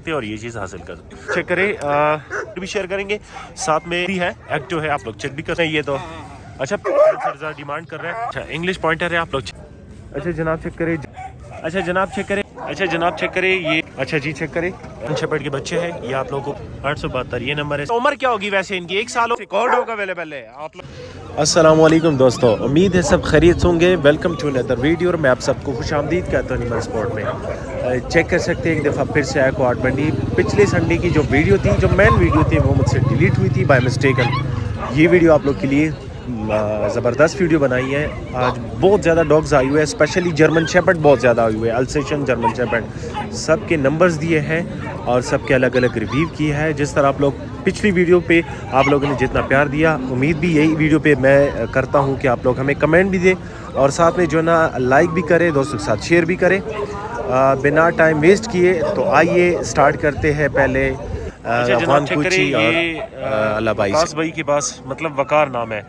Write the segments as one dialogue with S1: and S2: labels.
S1: सकते हैं और ये चीज़ हासिल कर सकते हैं। चेक करें, भी शेयर करेंगे, साथ में भी है एक्टिव है, आप लोग चेक भी कर रहे हैं। ये तो अच्छा डिमांड कर रहे हैं। अच्छा इंग्लिश पॉइंटर है, आप लोग अच्छा जनाब चेक करें, अच्छा जनाब चेक करें, अच्छा जनाब चेक करें ये, अच्छा जी चेक करें। शेपर्ड के बच्चे हैं ये, आप लोगों को 872 ये नंबर है। उम्र क्या होगी वैसे इनकी? 1 साल रिकॉर्ड होगा अवेलेबल है आप लोग। अस्सलाम वालेकुम दोस्तों, उम्मीद है सब खैरियत होंगे। वेलकम टू अनदर वीडियो और मैं आप सबको खुशामदीद कहता हूँ एनिमल स्पोर्ट में। चेक कर सकते हैं एक दफ़ा फिर से आया क्वाड मंडी। पिछले संडे की जो वीडियो थी, जो मेन वीडियो थी, वो मुझसे डिलीट हुई थी बाय मिस्टेकन। ये वीडियो आप लोग के लिए ज़बरदस्त वीडियो बनाई है। आज बहुत ज़्यादा डॉग्स आए हुए हैं, स्पेशली जर्मन शेपर्ड बहुत ज़्यादा आए हुए हैं। अल्सेशन जर्मन शेपर्ड सब के नंबर्स दिए हैं और सब के अलग अलग रिव्यू किया है। जिस तरह आप लोग पिछली वीडियो पे आप लोगों ने जितना प्यार दिया, उम्मीद भी यही वीडियो पे मैं करता हूँ कि आप लोग हमें कमेंट भी दें और साथ में जो है ना लाइक भी करें, दोस्तों के साथ शेयर भी करें। बिना टाइम वेस्ट किए तो आइए स्टार्ट करते हैं। पहले अफगान कुची और अल्लाह भाई के पास, मतलब वकार नाम है।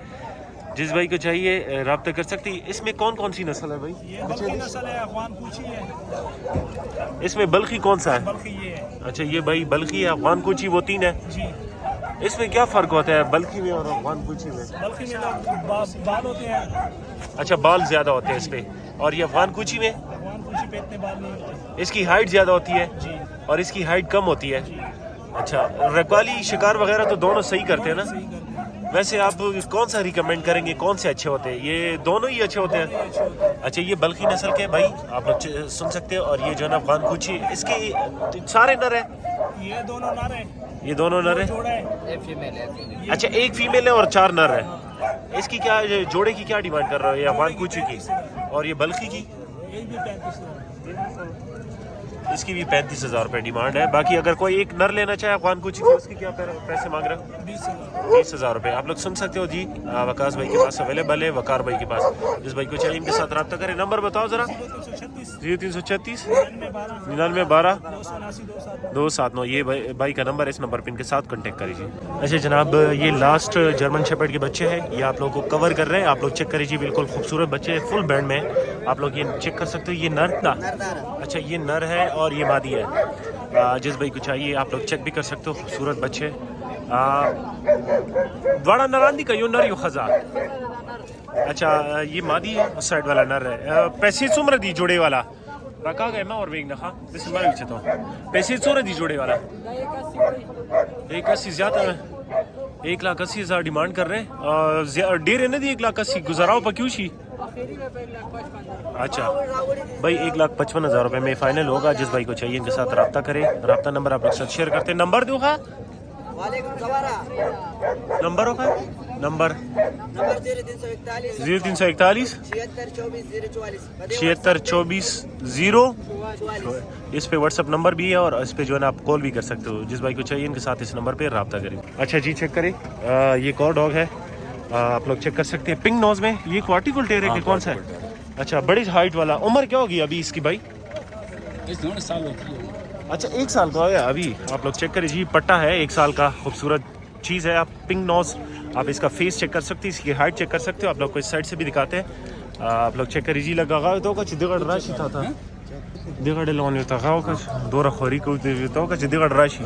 S1: जिस भाई को चाहिए रब्ता कर सकती। इसमें कौन कौन सी नस्ल है भाई?
S2: ये बल्खी नस्ल है, अफगान कुची है।
S1: इसमें बल्खी कौन सा है?
S2: बल्खी ये है।
S1: अच्छा ये भाई बल्खी है, अफगान कुची वो 3 है
S2: जी।
S1: इसमें क्या फ़र्क होता है बल्खी में और अफगान कुची में?
S2: बल्खी में बाल होते हैं।
S1: अच्छा बाल ज़्यादा होते हैं इस पे, और ये अफगान कुची में?
S2: अफगान कुची पे इतने बाल नहीं होते।
S1: इसकी हाइट ज़्यादा होती है
S2: जी।
S1: और इसकी हाइट कम होती है। अच्छा रखवाली शिकार वगैरह तो दोनों सही करते हैं ना?
S2: सही करते हैं।
S1: वैसे आप कौन सा रिकमेंड करेंगे, कौन से अच्छे होते हैं? ये दोनों ही अच्छे होते हैं। अच्छा ये बल्खी नस्ल के भाई आप लोग सुन सकते हो, और ये जो है ना अफगान कुची, इसके सारे नर है?
S2: ये दोनों नर है।
S1: ये दोनों नर है?
S2: जोड़ा है।
S3: एक फीमेल है।
S1: अच्छा एक फीमेल है और 4 नर है। इसकी क्या जोड़े की क्या डिमांड कर रहे हो? ये अफगान कुची की और ये बल्खी की?
S2: ये भी 35,000।
S1: इसकी भी 35,000 रुपये डिमांड है। बाकी अगर कोई एक नर लेना चाहे अफगान कुची की, उसकी क्या पैसे मांग रहे हो? 20,000 रुपये। आप लोग सुन सकते हो जी, वकास भाई के पास अवेलेबल है, वकार भाई के पास। जिस भाई को चाहिए इनके साथ रब्ता करें। नंबर बताओ ज़रा। 0336 99 12 279 ये भाई का नंबर है। इस नंबर पर इनके साथ कॉन्टेक्ट करिए। अच्छा जनाब ये लास्ट जर्मन शेपर्ड के बच्चे हैं, ये आप लोगों को कवर कर रहे हैं। आप लोग चेक करिए, बिल्कुल खूबसूरत बच्चे हैं, फुल बैंड में। आप लोग ये चेक कर सकते हो। ये नर था? अच्छा ये नर है और ये मादी है। जिस भाई को चाहिए आप लोग चेक भी कर सकते हो, खूबसूरत बच्चे। बड़ा नरांदी का यो नर यो खजा। अच्छा ये मादी है, उस साइड वाला नर है। पैसे सुमर दी जोड़े वाला रखा गया मैं और वेग नखा पैसे सोरे दी जोड़े वाला 180 ज्यादा है। 1,80,000 डिमांड कर रहे हैं। डेर है ना दी 1,80,000 गुजाराओ पर क्यों शी? अच्छा भाई 1,55,000 रुपये में फाइनल होगा। जिस भाई को चाहिए इनके साथ रब्ता करें। रब्ता नंबर आप लोग साथ शेयर करते हैं। नंबर दो खा नंबर होगा, नंबर 0341 76 24 0। इस पे व्हाट्सअप नंबर भी है और इस पे जो है ना आप कॉल भी कर सकते हो। जिस भाई को चाहिए इनके साथ इस नंबर पे रब्ता करें। अच्छा जी चेक करें, ये एक और डॉग है, आप लोग चेक कर सकते हैं। पिंक नोज में ये क्वार्टी गुलटेर है कि कौन सा है? अच्छा बड़ी हाइट वाला। उम्र क्या होगी अभी इसकी भाई?
S3: साल होती है।
S1: अच्छा 1 साल का है अभी। आप लोग चेक करें जी, पट्टा है 1 साल का, खूबसूरत चीज़ है। आप पिंक नोज, आप इसका फेस चेक कर सकते हैं, इसकी हाइट चेक कर सकते हो। आप लोग को इस साइड से भी दिखाते हैं। आप लोग चेक करिए जी। लगा तो कुछ दिगड़ राशि था दिगड़ लोन था कुछ दो रखोरी को तो कुछ दिगड़ राशि।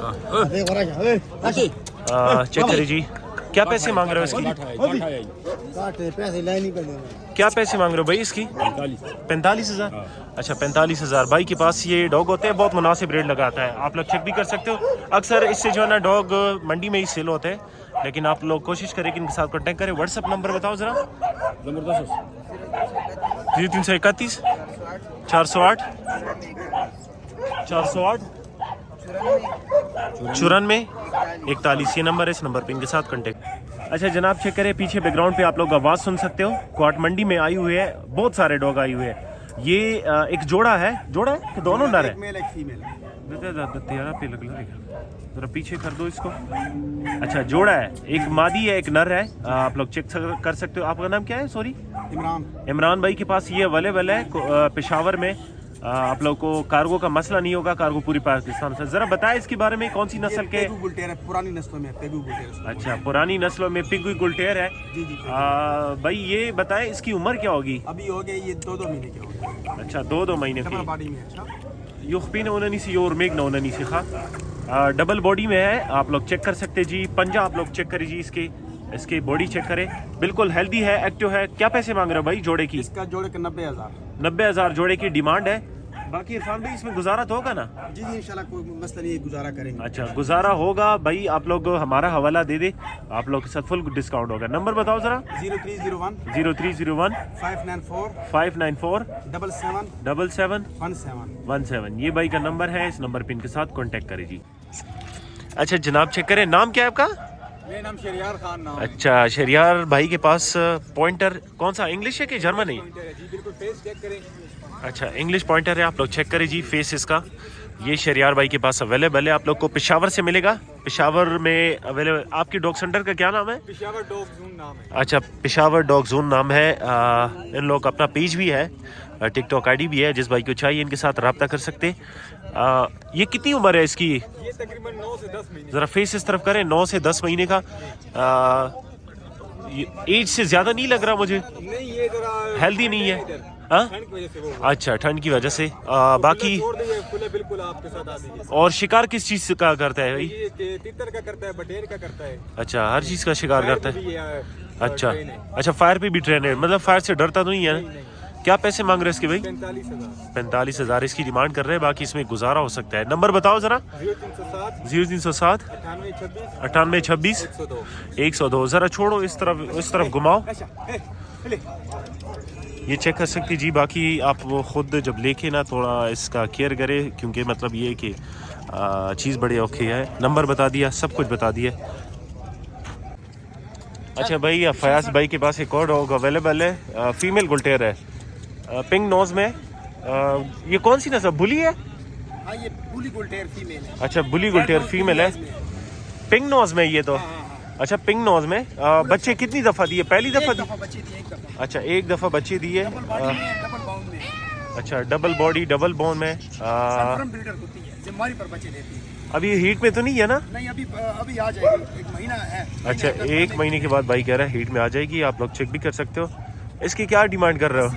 S1: चेक करिए जी, क्या पैसे मांग रहे हो इसकी? क्या पैसे मांग रहे हो भाई इसकी? 45,000। अच्छा 45,000। भाई के पास ये डॉग होते हैं, बहुत मुनासिब रेट लगाता है। आप लोग चेक भी कर सकते हो। अक्सर इससे जो है ना डॉग मंडी में ही सेल होते हैं, लेकिन आप लोग कोशिश करें कि इनके साथ कॉन्टैक्ट करें। व्हाट्सअप नंबर बताओ ज़रा।
S3: नंबर
S1: 0331 408 94 41 ये नंबर है। इस नंबर पे इनके साथ कॉन्टेक्ट। अच्छा जनाब चेक करें, पीछे बैकग्राउंड पे आप लोग आवाज़ सुन सकते हो। क्वाट मंडी में आई हुई है, बहुत सारे डॉग आए हुए हैं। ये एक जोड़ा है कि दोनों नर है?
S2: मेल एक फीमेल।
S1: जरा पीछे कर दो इसको। अच्छा जोड़ा है, एक मादी है एक नर है। आप लोग चेक कर सकते हो। आपका नाम क्या है? सॉरी इमरान भाई के पास ये अवेलेबल है पेशावर में। आप लोग को कार्गो का मसला नहीं होगा, कार्गो पूरी पाकिस्तान से। जरा बताएं इसके बारे में, कौन सी नस्ल के?
S2: पुरानी नस्लों में पेगू गुलटेर।
S1: अच्छा पुरानी नस्लों में पिगू गुलटेर है।
S2: जी जी।
S1: भाई ये बताएं इसकी उम्र क्या होगी?
S2: अभी हो गए ये 2-2 महीने के हो गए।
S1: अच्छा 2-2 महीने की।
S2: बॉडी में अच्छा
S1: युखपीन ओननीसी और मेघना ओननीसी खा डबल बॉडी में है, आप लोग चेक कर सकते जी। पंजा आप लोग चेक करें जी, इसके बॉडी चेक करें, बिल्कुल हेल्दी है, एक्टिव है। क्या पैसे मांग रहे हो भाई जोड़े की?
S2: इसका जोड़े का 90,000।
S1: 90,000 जोड़े की डिमांड है। बाकी इरफान भाई इसमें गुजारा तो होगा ना?
S2: जी जी इंशाल्लाह, कोई मसला नहीं है, गुजारा करेंगे।
S1: अच्छा गुजारा होगा भाई, आप लोग हमारा हवाला दे दे, आप लोग के साथ फुल डिस्काउंट होगा। नंबर बताओ जरा।
S2: 0301
S1: 0301
S2: 594
S1: 594
S2: 77
S1: 77
S2: 17।
S1: 17 ये भाई का नंबर है, इस नंबर पे इनके साथ कांटेक्ट करें जी। अच्छा जनाब चेक करें, नाम क्या है आपका?
S2: मेरा नाम शरियार खान नाम है।
S1: अच्छा शरियार भाई के पास पॉइंटर कौन सा, इंग्लिश है कि जर्मन है?
S2: जी बिल्कुल, फेस चेक करें।
S1: अच्छा इंग्लिश पॉइंटर है, आप लोग चेक करें जी फेस इसका। ये शरियार भाई के पास अवेलेबल है, आप लोग को पेशावर से मिलेगा। पेशावर में अवेलेबल। आपकी डॉग सेंटर का क्या नाम है?
S2: पेशावर डॉग जोन नाम है।
S1: अच्छा पेशावर डॉग जोन नाम है। इन लोग का अपना पेज भी है, टिकटॉक आईडी भी है, जिस भाई को चाहिए इनके साथ रब्ता कर सकते। ये कितनी उम्र है इसकी?
S2: ये तकरीबन 9 से 10 महीने।
S1: ज़रा फेस इस तरफ करें, 9 से 10 महीने का। एज से ज़्यादा नहीं लग रहा मुझे,
S2: नहीं ये जरा
S1: हेल्दी नहीं है। हाँ
S2: ठंड की वजह से वो
S1: अच्छा ठंड की वजह से। बाकी
S2: छोड़ दीजिए, खुले बिल्कुल आपके साथ आ जाइए।
S1: और शिकार किस चीज़ का करता है भाई?
S2: ये तितर का करता है, बटेर का करता है।
S1: अच्छा हर चीज़ का शिकार करता है।
S2: है।
S1: अच्छा अच्छा फायर पे भी ट्रेन है, मतलब फायर से डरता तो नहीं है ना? क्या पैसे मांग रहे हैं इसके भाई?
S2: 45,000।
S1: 45,000 इसकी डिमांड कर रहे हैं, बाकी इसमें गुजारा हो सकता है। नंबर बताओ जरा।
S2: 0307
S1: 0307
S2: 9826
S1: 9826
S2: 102।
S1: 102। जरा छोड़ो, इस तरफ घुमाओ, ये चेक कर सकती जी। बाकी आप वो खुद जब लेके ना थोड़ा इसका केयर करे, क्योंकि मतलब ये कि चीज़ बड़ी औखी है। नंबर बता दिया, सब कुछ बता दिया। अच्छा भाई फयाज भाई के पास एक और डॉग अवेलेबल है, फीमेल गुलटेर है, पिंक नोज में। ये कौन सी नस्ल, बुली है?
S2: हाँ ये बुली गुलटेर फीमेल है।
S1: अच्छा बुली गुलटेर फीमेल है, पिंक नोज में ये तो। अच्छा पिंक नोज में बच्चे कितनी दफ़ा दिए? पहली दफ़ा दिए?
S2: बच्चे दिए एक दफा।
S1: अच्छा एक दफ़ा बच्चे दिए।
S2: डबल बाउंड में है।
S1: अच्छा डबल बॉडी डबल बोन में।
S2: सनफ्रम ब्रीडर होती है, जिम्मेवारी पर बच्चे देती है।
S1: अभी हीट में तो नहीं है ना?
S2: नहीं अभी आ जाएगी, 1 महीना है।
S1: अच्छा 1 महीने के बाद भाई कह रहा है हीट में आ जाएगी, आप लोग चेक भी कर सकते हो। इसकी क्या डिमांड कर रहे हो?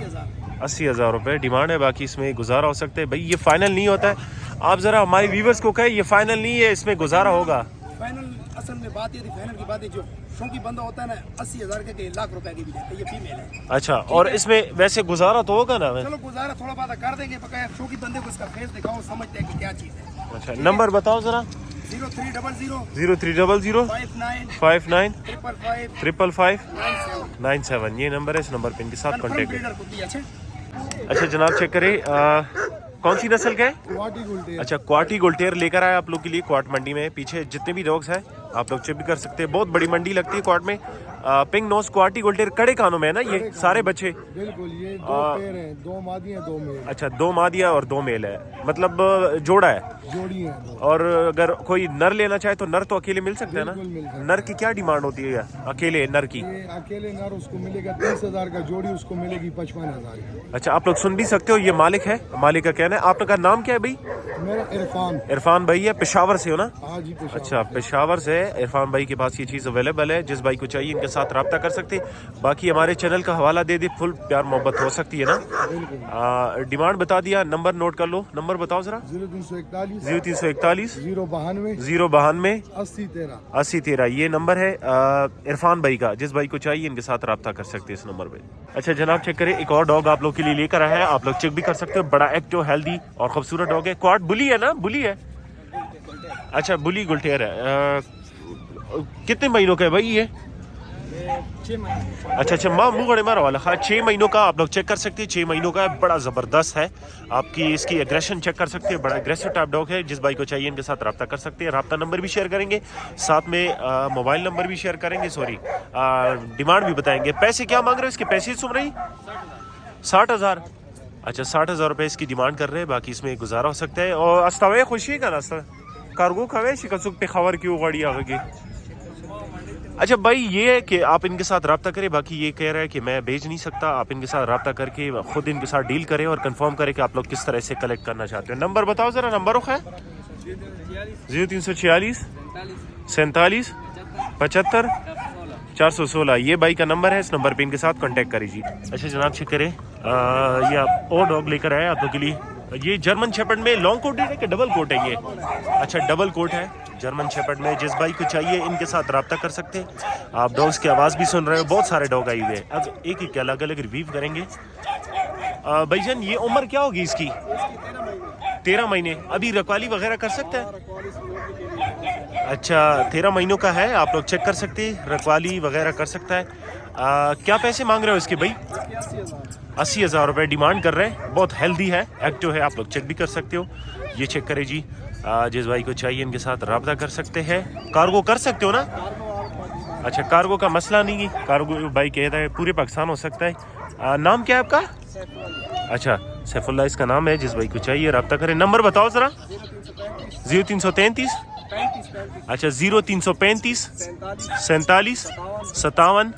S1: 80,000 रुपये डिमांड है, बाकी इसमें गुजारा हो सकता है। भाई ये फाइनल नहीं होता है, आप ज़रा हमारे व्यूवर्स को कहें ये फाइनल नहीं है, इसमें गुजारा होगा।
S2: फाइनल असल में बात ये थी, फाइनल की बात है, जो शौकी बंदा होता है ना 80,000 के 1 लाख रुपए की भी देते हैं। ये फीमेल है।
S1: अच्छा और इसमें वैसे गुजारा तो होगा ना?
S2: चलो गुजारा थोड़ा बहुत कर देंगे, बकाया शौकी बंदे को इसका फेस दिखाओ, समझते हैं कि क्या चीज़ है।
S1: अच्छा नंबर बताओ ज़रा।
S2: 0300
S1: 0300
S2: 59
S1: 59
S2: 555
S1: 555
S2: 97।
S1: 97 ये नंबर है, इस नंबर पे इनके साथ
S2: कन्फर्म
S1: कॉन्टेक्ट
S2: ब्रीडर होती है।
S1: अच्छा जनाब चेक करें, कौन सी नस्ल का है?
S2: क्वाटी गुलटेर।
S1: अच्छा क्वाटी गुलटेर लेकर आए आप लोग के लिए क्वाट मंडी में। पीछे जितने भी डॉग्स हैं आप लोग चेक भी कर सकते हैं, बहुत बड़ी मंडी लगती है क्वाट में। पिंक नोज क्वाटी गुलटेर कड़े कानों में है ना ये सारे बच्चे?
S4: बिल्कुल, ये 2 पेयर हैं, 2 मादी हैं 2 मेल।
S1: अच्छा 2 मादिया और 2 मेल है, मतलब जोड़ा है।
S4: जोड़ी हैं 2।
S1: और अगर कोई नर लेना चाहे तो नर तो अकेले मिल सकते हैं
S4: बिल्कुल मिल
S1: ना?
S4: सकते हैं।
S1: नर की क्या डिमांड होती है अकेले नर की?
S4: ये अकेले नर उसको मिलेगा 30,000 का, जोड़ी उसको मिलेगी 55,000 की।
S1: अच्छा आप लोग सुन भी सकते हो, ये मालिक है, मालिक का कहना है। आपका नाम क्या है भाई?
S4: मेरा इरफान।
S1: इरफान भाई है, पेशावर से हो ना?
S4: हाँ जी पेशावर।
S1: अच्छा पेशावर से इरफान भाई के पास ये चीज़ अवेलेबल है, जिस भाई को चाहिए इनके साथ रब्ता कर सकते। बाकी हमारे चैनल का हवाला दे दे, फुल प्यार मोहब्बत हो सकती है ना?
S4: बिल्कुल।
S1: डिमांड बता दिया, नंबर नोट कर लो। नंबर बताओ जरा।
S4: 0341
S1: 0341
S4: 092
S1: 092
S4: 80 13।
S1: 80 13 ये नंबर है इरफान भाई का, जिस भाई को चाहिए इनके साथ रब्ता कर सकते हैं इस नंबर पे। अच्छा जनाब चेक करें, एक और डॉग आप लोग के लिए लेकर आया है, आप लोग चेक भी कर सकते हो। बड़ा एक्टिव हेल्दी और खूबसूरत डॉग है। क्वाड बुली है ना? बुली है। अच्छा बुली गुलटेर है। कितने महीनों का है भाई ये?
S2: 6 महीने।
S1: अच्छा माँ मुँह गड़े मारा वाला। हाँ 6 महीनों का आप लोग चेक कर सकते हैं, 6 महीनों का है, बड़ा ज़बरदस्त है। आपकी इसकी एग्रेशन चेक कर सकते हैं, बड़ा एग्रेसिव टाइप डॉग है। जिस भाई को चाहिए इनके साथ रब्ता कर सकते हैं, रब्ता नंबर भी शेयर करेंगे, साथ में मोबाइल नंबर भी शेयर करेंगे, सॉरी डिमांड भी बताएंगे। पैसे क्या मांग रहे हो इसके? पैसे सुन रही 60,000। अच्छा 60,000 रुपये इसकी डिमांड कर रहे हैं, बाकी इसमें गुजारा हो सकता है। और अस्तावे खुशी का नास्ता कार्गो खवे शिकसुक पे खबर क्यों गाड़ी आगे। अच्छा भाई ये है कि आप इनके साथ रब्ता करें, बाकी ये कह रहा है कि मैं भेज नहीं सकता, आप इनके साथ रब्ता करके खुद इनके साथ डील करें और कंफर्म करें कि आप लोग किस तरह से कलेक्ट करना चाहते हो। नंबर बताओ ज़रा। नंबर है 0346 47 75 416 ये भाई का नंबर है, इस नंबर पे इनके साथ कांटेक्ट करिए। अच्छा जनाब चेक करें, ये आप और डॉग लेकर आए आप लोग के लिए, ये जर्मन शेपर्ड में लॉन्ग कोट है कि डबल कोट है ये? अच्छा डबल कोट है जर्मन शेपर्ड में। जिस भाई को चाहिए इनके साथ रब्ता कर सकते हैं। आप डॉग्स की आवाज़ भी सुन रहे हो, बहुत सारे डॉग आए हुए हैं। अब एक एक अलग अलग रिव्यू करेंगे। भाईजान ये उम्र क्या होगी इसकी? 13 महीने। अभी रखवाली वगैरह कर सकता है? अच्छा 13 महीनों का है, आप लोग चेक कर सकते हैं, रखवाली वगैरह कर सकता है। क्या पैसे मांग रहे हो इसके भाई? 80,000 रुपये डिमांड कर रहे हैं। बहुत हेल्दी है, एक्टिव है, आप लोग चेक भी कर सकते हो। ये चेक करें जी। जिस भाई को चाहिए इनके साथ रब्ता कर सकते हैं। कार्गो कर सकते हो ना? अच्छा कार्गो का मसला नहीं है, कार्गो भाई कहता है पूरे पाकिस्तान हो सकता है। नाम क्या है आपका? अच्छा सैफुल्ला इसका नाम है। जिस भाई को चाहिए रब्ता करें। नंबर बताओ ज़रा। 0333 अच्छा 0335 47 57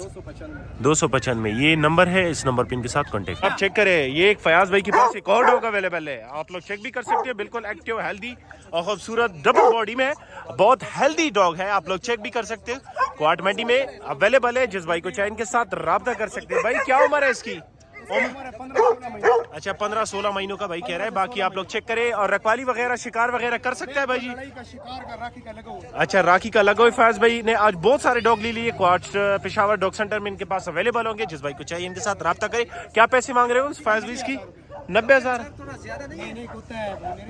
S1: 295 ये नंबर है। इस नंबर पे इनके साथ कांटेक्ट आप चेक करें। ये एक फयाज भाई के पास एक और डॉग अवेलेबल है, आप लोग चेक भी कर सकते हैं। बिल्कुल एक्टिव, हेल्दी और खूबसूरत डबल बॉडी में बहुत हेल्दी डॉग है, आप लोग चेक भी कर सकते हैं। क्वाट मंडी में अवेलेबल है। जिस भाई को चाहिए इनके साथ रब्ता कर सकते हैं। भाई क्या उम्र है इसकी? अच्छा 15-16 महीनों का भाई कह रहा है। बाकी आप लोग चेक करें। और रखवाली वगैरह शिकार वगैरह कर सकता है भाई जी? अच्छा राखी का लगा हुआ। फैज भाई ने आज बहुत सारे डॉग ले लिए। क्वाट पेशावर डॉग सेंटर में इनके पास अवेलेबल होंगे। जिस भाई को चाहिए इनके साथ रब्ता करें। क्या पैसे मांग रहे हो फैज भाई इसकी? 90,000।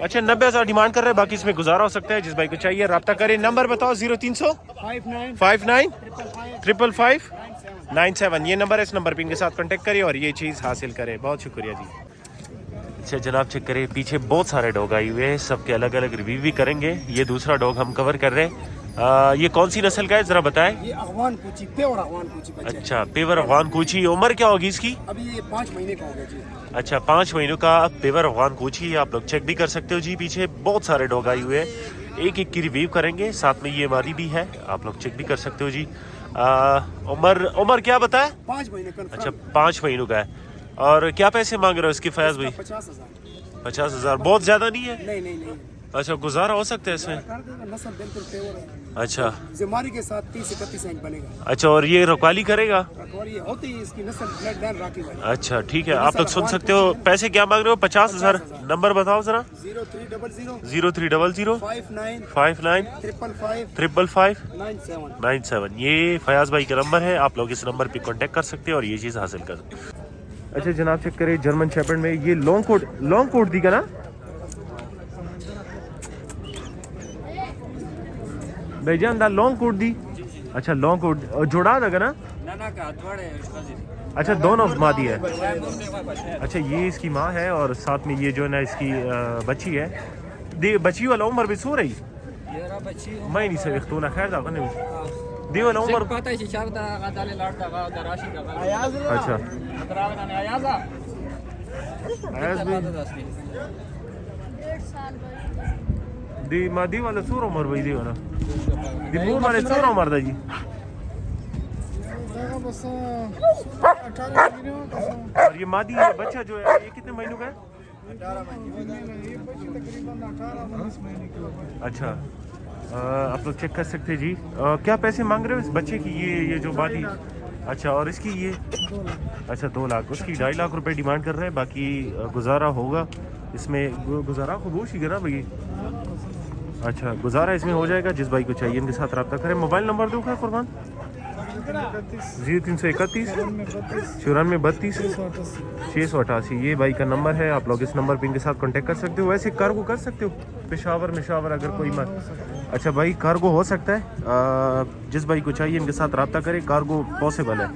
S1: अच्छा 90,000 डिमांड कर रहे हैं, बाकी इसमें गुजारा हो सकता है। जिस भाई को चाहिए रब्ता करें। नंबर बताओ। 0300 59 555 97 ये नंबर है। इस नंबर पे इनके साथ कांटेक्ट करिए और ये चीज़ हासिल करें। बहुत शुक्रिया जी। अच्छा जनाब चेक करें, पीछे बहुत सारे डॉग आए हुए हैं, सबके अलग अलग रिव्यू भी करेंगे। ये दूसरा डॉग हम कवर कर रहे हैं। ये कौन सी नस्ल का है जरा बताएं?
S2: ये अफगान पूछी, पेवर अफगान पूछी बच्चा है।
S1: अच्छा पेवर अफगान कूची। उम्र क्या होगी इसकी?
S2: अभी ये 5 महीने का हो गया जी।
S1: अच्छा 5 महीनों का पेवर अफगान कूची। आप लोग चेक भी कर सकते हो जी। पीछे बहुत सारे डॉग आए हुए हैं, एक एक की रिव्यू करेंगे। साथ में ये हमारी भी है, आप लोग चेक भी कर सकते हो जी। उम्र क्या बताया?
S2: 5 महीने का।
S1: अच्छा 5 महीनों का है। और क्या पैसे मांग रहे हो इसकी फैज भाई?
S2: 50,000।
S1: 50,000 बहुत ज्यादा नहीं है?
S2: नहीं।
S1: अच्छा गुजारा हो सकता है इसमें?
S2: नस्ल बिल्कुल पेवर है।
S1: अच्छा
S2: जिम्मेदारी के साथ 30 से 31 इंच बनेगा।
S1: अच्छा और ये रखवाली करेगा?
S2: रखवाली ये होती है, इसकी नस्ल ब्लड लाइन राखी वाली।
S1: अच्छा ठीक है, आप लोग सुन सकते हो। पैसे क्या मांग रहे हो? 50,000। नंबर बताओ जरा।
S2: 0300
S1: 0300
S2: 59
S1: 59
S2: 555
S1: 555
S2: 97।
S1: 97 ये फयाज भाई का नंबर है। आप लोग इस नंबर पे कांटेक्ट कर सकते हैं और ये चीज़ हासिल कर सकते हैं। अच्छा जनाब चेक करें, जर्मन शेपर्ड में ये लॉन्ग कोट दी का ना भाईजान दा लॉन्ग कोट दी। अच्छा लॉन्ग कोट जोड़ा था ना? अच्छा दोनों माँ दी है। अच्छा ये इसकी माँ है और साथ में ये जो है ना इसकी बच्ची है। दे बच्ची वाला उम्र भी सो रही मैं नहीं सही तो ना खैर दाखा नहीं दी वाला उम्र। अच्छा दी मादी वाला सूर उम्र भाई दी वाला दी मूर मारे सूर उम्र दा जी। और ये मादी बच्चा जो है ये कितने महीनों का है?
S2: 18 महीने।
S1: अच्छा आप लोग चेक कर सकते हैं जी। क्या पैसे मांग रहे हो इस बच्चे की? ये जो मादी। अच्छा और इसकी ये? अच्छा 2 लाख। उसकी 2.5 लाख रुपए डिमांड कर रहे हैं। बाकी गुजारा होगा इसमें। गुजारा खबोश ही ना भाई? अच्छा गुजारा इसमें हो जाएगा। जिस भाई को चाहिए इनके साथ रब्ता करें। मोबाइल नंबर दो क्या कुर्बान? 0331 9432 688 ये भाई का नंबर है। आप लोग इस नंबर पे इनके साथ कांटेक्ट कर सकते हो। वैसे कार्गो कर सकते हो पेशावर अगर कोई मत। अच्छा भाई कार्गो हो सकता है। जिस भाई को चाहिए इनके साथ रब्ता करें, कार्गो पॉसिबल है।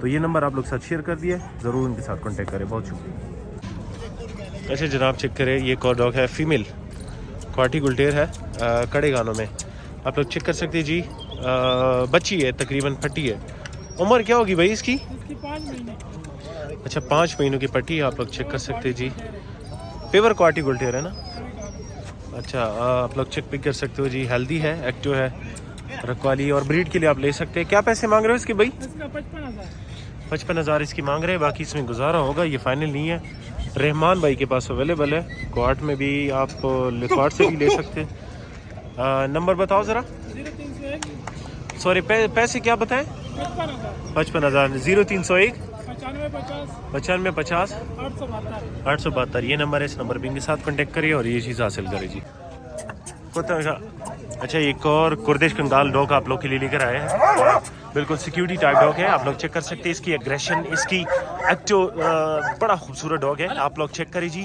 S1: तो ये नंबर आप लोग साथ शेयर कर दिए, ज़रूर इनके साथ कांटेक्ट करें। बहुत शुक्रिया। अच्छा जनाब चेक करें, ये एक और डॉग है फीमेल क्वाटी गुल्टेर है, कड़े गानों में। आप लोग चेक कर सकते हैं जी। बच्ची है, तकरीबन फटी है। उम्र क्या होगी भाई इसकी?
S5: 5 महीने।
S1: अच्छा 5 महीनों की पट्टी आप लोग चेक कर सकते हैं जी। पेवर क्वाटी गुल्टेर है ना? अच्छा आप लोग चेक भी कर सकते हो जी। हेल्दी है, एक्टिव है, रखवाली और ब्रीड के लिए आप ले सकते हैं। क्या पैसे मांग रहे हो इसके भाई?
S5: इसका 55,000।
S1: 55,000 इसकी मांग रहे हैं। बाकी इसमें गुजारा होगा, ये फाइनल नहीं है। रहमान भाई के पास अवेलेबल है। क्वाट में भी आप क्वाट से भी ले सकते हैं। नंबर बताओ ज़रा।
S5: 0301
S1: सॉरी पैसे क्या बताएं?
S5: 55,000।
S1: 55,000 0301 95 50 872 ये नंबर है। इस नंबर पे इनके साथ कांटेक्ट करिए और ये चीज़ हासिल करें जी। अच्छा एक और कुर्दिश कंगाल डॉग आप लोग के लिए लेकर आए हैं। बिल्कुल सिक्योरिटी टाइप डॉग है, आप लोग चेक कर सकते हैं इसकी एग्रेशन, इसकी एक्टिव, बड़ा खूबसूरत डॉग है, आप लोग चेक करिए जी।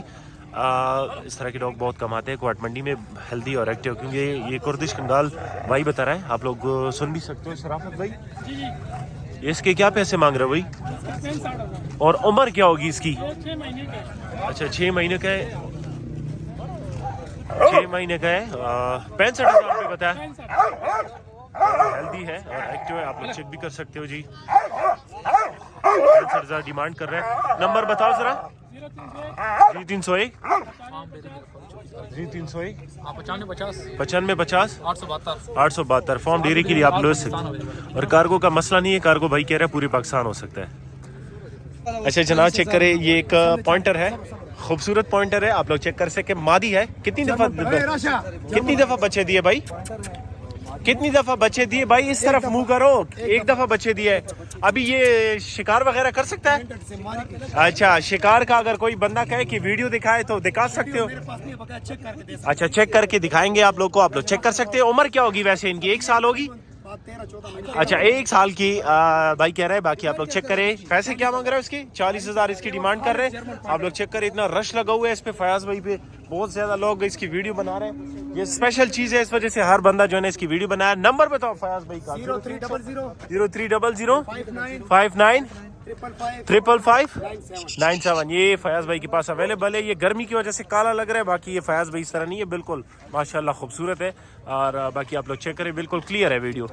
S1: इस तरह के डॉग बहुत कम आते हैं क्वाट मंडी में, हेल्दी और एक्टिव, क्योंकि ये कुर्दिश कंगाल भाई बता रहा है, आप लोग सुन भी सकते हो। शराफत भाई इसके क्या पैसे मांग रहे हो भाई, और उम्र क्या होगी इसकी? अच्छा 6 महीने का है, 6 महीने का है। 65,000 रुपये बताया। हेल्दी है और एक्टिव है, आप लोग चेक भी कर सकते हो जी। 65,000 डिमांड कर रहे हैं। नंबर बताओ जरा। 0301 95 50 872 फॉर्म डेयरी के लिए आप लोग सकते, और कार्गो का मसला नहीं है, कार्गो भाई कह रहे हैं पूरे पाकिस्तान हो सकता है। अच्छा जनाब चेक करें, ये एक पॉइंटर है, खूबसूरत पॉइंटर है, आप लोग चेक कर सकते हैं। मादी है, कितनी दफा बच्चे दिए भाई, कितनी दफा बच्चे दिए भाई? इस तरफ मुंह करो, एक दफा बच्चे दिए। अभी ये शिकार वगैरह कर सकता है? अच्छा शिकार का अगर कोई बंदा कहे कि वीडियो दिखाए तो दिखा सकते हो? अच्छा चेक करके दिखाएंगे आप लोग को, आप लोग चेक कर सकते हो। उम्र क्या होगी वैसे इनकी? 1 साल होगी? अच्छा 1 साल की भाई कह रहे हैं। बाकी आप लोग चेक करें, पैसे क्या मांग रहे हैं उसकी? 40,000 इसकी डिमांड कर रहे हैं। आप लोग चेक करें, इतना रश लगा हुआ है इस पे, फयाज भाई पे बहुत ज्यादा लोग इसकी वीडियो बना रहे हैं। ये स्पेशल चीज है, इस वजह से हर बंदा जो है इसकी वीडियो बनाया। नंबर बताओ फयाज भाई का। 0300 59 555 97। ये फयाज भाई के पास अवेलेबल है। ये गर्मी की वजह से काला लग रहा है, बाकी ये फयाज भाई इस तरह नहीं है, बिल्कुल माशाल्लाह खूबसूरत है। और बाकी आप लोग चेक करें, बिल्कुल क्लियर है वीडियो।